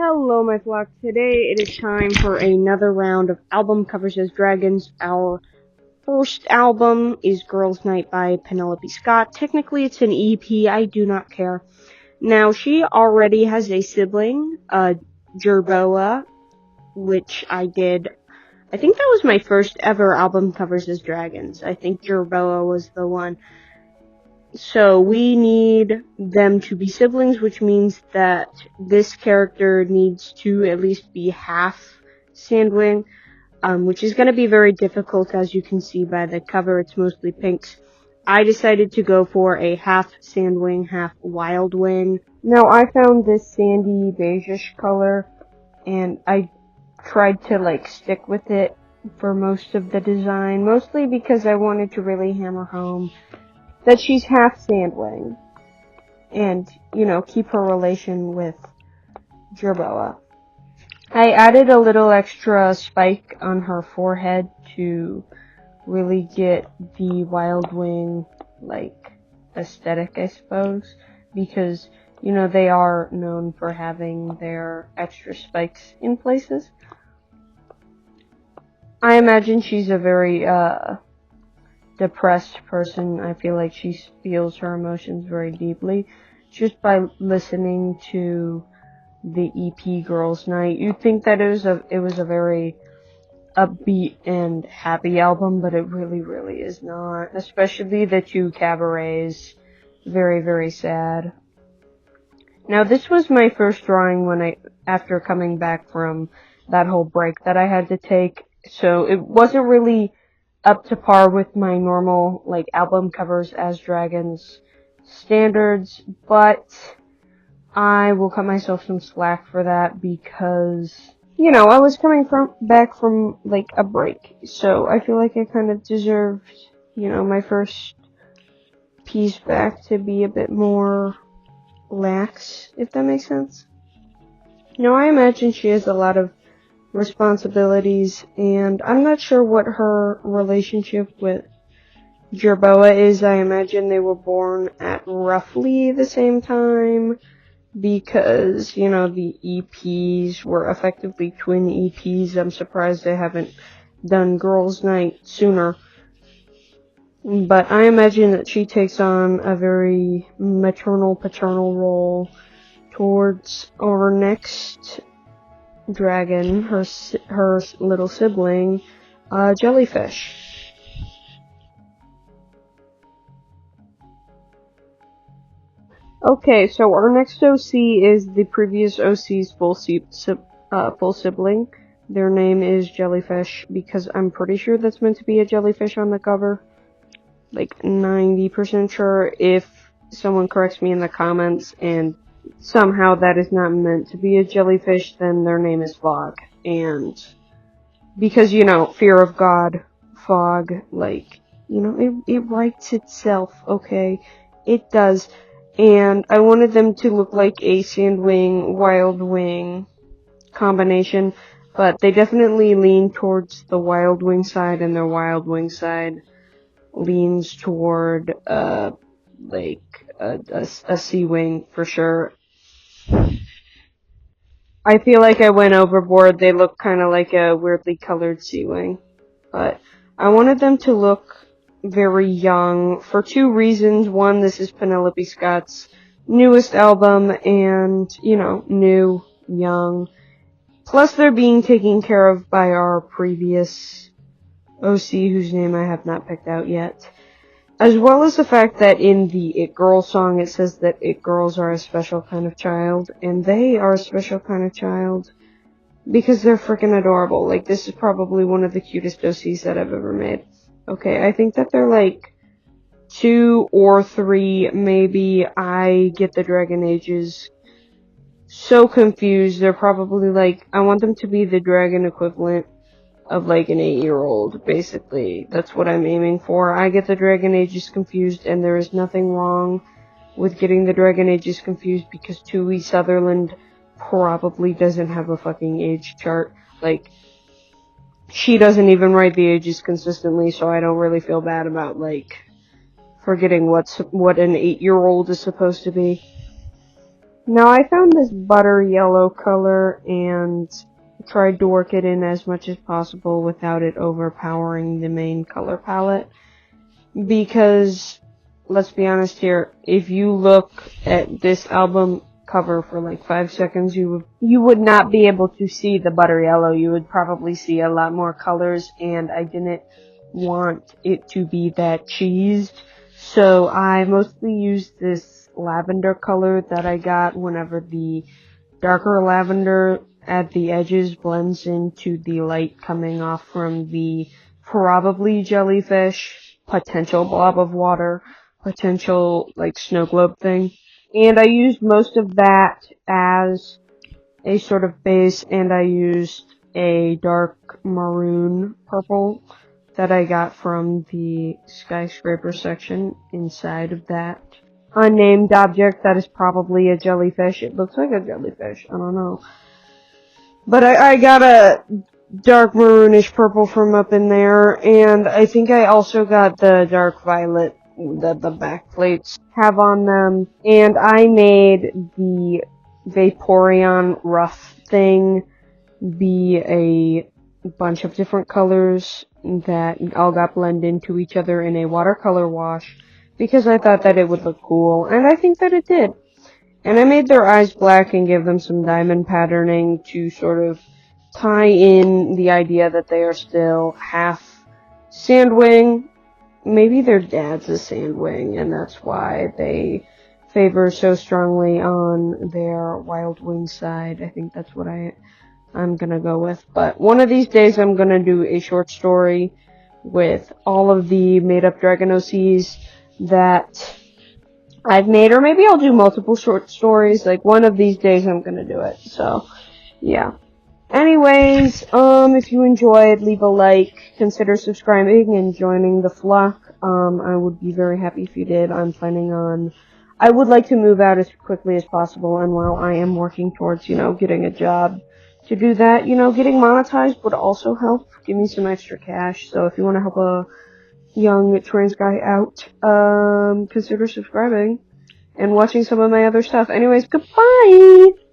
Hello, my flock. Today it is time for another round of album covers as dragons. Our first album is Girls' Night by Penelope Scott. Technically, it's an EP. I do not care. Now, she already has a sibling, Jerboa, which I did. I think that was my first ever album covers as dragons. I think Jerboa was the one. So we need them to be siblings, which means that this character needs to at least be half Sandwing, which is going to be very difficult, as you can see by the cover. It's mostly pinks. I decided to go for a half Sandwing, half Wildwing. Now, I found this sandy beigeish color, and I tried to, stick with it for most of the design, mostly because I wanted to really hammer home that she's half Sandwing, and, keep her relation with Jerboa. I added a little extra spike on her forehead to really get the Wildwing, aesthetic, I suppose, because, they are known for having their extra spikes in places. I imagine she's a very, depressed person. I feel like she feels her emotions very deeply just by listening to the EP Girls' Night. You'd think that it was a very upbeat and happy album, but it really, really is not. Especially the two cabarets. Very, very sad. Now, this was my first drawing after coming back from that whole break that I had to take, so it wasn't really up to par with my normal, album covers as dragons standards, but I will cut myself some slack for that because, I was coming back from, a break, so I feel like I kind of deserved, my first piece back to be a bit more lax, if that makes sense. Now, I imagine she has a lot of responsibilities, and I'm not sure what her relationship with Jerboa is. I imagine they were born at roughly the same time, because, the EPs were effectively twin EPs. I'm surprised they haven't done Girls' Night sooner. But I imagine that she takes on a very maternal-paternal role towards our next dragon, her little sibling, Jellyfish. Okay, so our next OC is the previous OC's full sibling. Their name is Jellyfish, because I'm pretty sure that's meant to be a jellyfish on the cover. 90% sure. If someone corrects me in the comments and somehow that is not meant to be a jellyfish, then their name is Fog. And because, fear of God, Fog, it writes itself, okay? It does. And I wanted them to look like a Sandwing, Wildwing combination, but they definitely lean towards the Wildwing side, and their Wildwing side leans toward, a Sea-Wing for sure. I feel like I went overboard. They look kind of like a weirdly colored Sea-Wing. But I wanted them to look very young for two reasons. One, this is Penelope Scott's newest album, and, new, young. Plus, they're being taken care of by our previous OC, whose name I have not picked out yet. As well as the fact that in the It Girl song, it says that It Girls are a special kind of child, and they are a special kind of child because they're freaking adorable. This is probably one of the cutest OCs that I've ever made. Okay, I think that they're 2 or 3, maybe. I get the Dragon Ages so confused. They're probably I want them to be the dragon equivalent of an 8-year-old, basically. That's what I'm aiming for. I get the Dragon Ages confused, and there is nothing wrong with getting the Dragon Ages confused, because Tui Sutherland probably doesn't have a fucking age chart. She doesn't even write the ages consistently, so I don't really feel bad about, forgetting what an 8-year-old is supposed to be. Now I found this butter yellow color and tried to work it in as much as possible without it overpowering the main color palette. Because, let's be honest here, if you look at this album cover for like 5 seconds, you would not be able to see the butter yellow. You would probably see a lot more colors, and I didn't want it to be that cheesed. So I mostly used this lavender color that I got whenever the darker lavender at the edges blends into the light coming off from the probably jellyfish, potential blob of water, potential like snow globe thing. And I used most of that as a sort of base, and I used a dark maroon purple that I got from the skyscraper section inside of that unnamed object that is probably a jellyfish. It looks like a jellyfish. I don't know. But I got a dark maroonish purple from up in there, and I think I also got the dark violet that the back plates have on them, and I made the Vaporeon rough thing be a bunch of different colors that all got blended into each other in a watercolor wash because I thought that it would look cool, and I think that it did. And I made their eyes black and give them some diamond patterning to sort of tie in the idea that they are still half sandwing. Maybe their dad's a sandwing, and that's why they favor so strongly on their wild wing side. I think that's what I'm gonna go with. But one of these days I'm gonna do a short story with all of the made-up Dragonoses that I've made, or maybe I'll do multiple short stories. Like, one of these days I'm gonna do it. So, yeah. Anyways, if you enjoyed, leave a like, consider subscribing and joining the flock. I would be very happy if you did. I would like to move out as quickly as possible, and while I am working towards, getting a job to do that, getting monetized would also help. Give me some extra cash. So if you want to help a young trans guy out, consider subscribing and watching some of my other stuff. Anyways, goodbye!